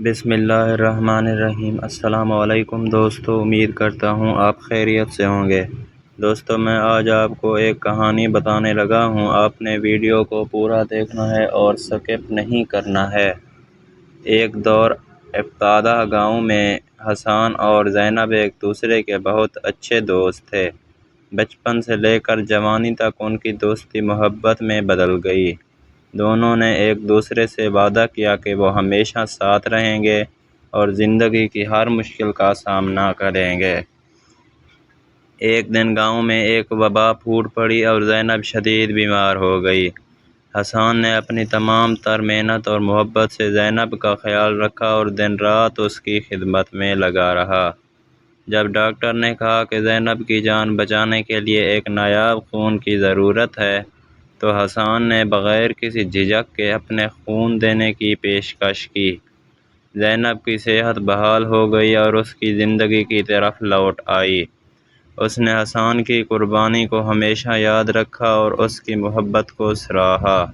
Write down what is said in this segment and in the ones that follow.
بسم اللہ الرحمن الرحیم۔ السلام علیکم دوستو، امید کرتا ہوں آپ خیریت سے ہوں گے۔ دوستو میں آج آپ کو ایک کہانی بتانے لگا ہوں، آپ نے ویڈیو کو پورا دیکھنا ہے اور سکپ نہیں کرنا ہے۔ ایک دور افتادہ گاؤں میں حسان اور زینب ایک دوسرے کے بہت اچھے دوست تھے۔ بچپن سے لے کر جوانی تک ان کی دوستی محبت میں بدل گئی۔ دونوں نے ایک دوسرے سے وعدہ کیا کہ وہ ہمیشہ ساتھ رہیں گے اور زندگی کی ہر مشکل کا سامنا کریں گے۔ ایک دن گاؤں میں ایک وبا پھوٹ پڑی اور زینب شدید بیمار ہو گئی۔ حسان نے اپنی تمام تر محنت اور محبت سے زینب کا خیال رکھا اور دن رات اس کی خدمت میں لگا رہا۔ جب ڈاکٹر نے کہا کہ زینب کی جان بچانے کے لیے ایک نایاب خون کی ضرورت ہے، تو حسان نے بغیر کسی جھجک کے اپنے خون دینے کی پیشکش کی۔ زینب کی صحت بحال ہو گئی اور اس کی زندگی کی طرف لوٹ آئی۔ اس نے حسان کی قربانی کو ہمیشہ یاد رکھا اور اس کی محبت کو سراہا۔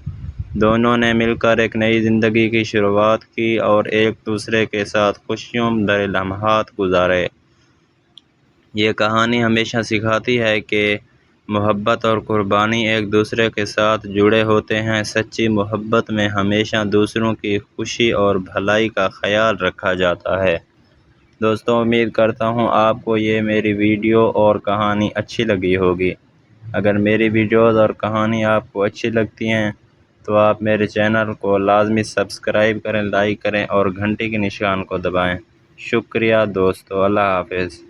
دونوں نے مل کر ایک نئی زندگی کی شروعات کی اور ایک دوسرے کے ساتھ خوشیوں بھرے لمحات گزارے۔ یہ کہانی ہمیشہ سکھاتی ہے کہ محبت اور قربانی ایک دوسرے کے ساتھ جڑے ہوتے ہیں۔ سچی محبت میں ہمیشہ دوسروں کی خوشی اور بھلائی کا خیال رکھا جاتا ہے۔ دوستوں امید کرتا ہوں آپ کو یہ میری ویڈیو اور کہانی اچھی لگی ہوگی۔ اگر میری ویڈیوز اور کہانی آپ کو اچھی لگتی ہیں تو آپ میرے چینل کو لازمی سبسکرائب کریں، لائک کریں اور گھنٹی کے نشان کو دبائیں۔ شکریہ دوستو، اللہ حافظ۔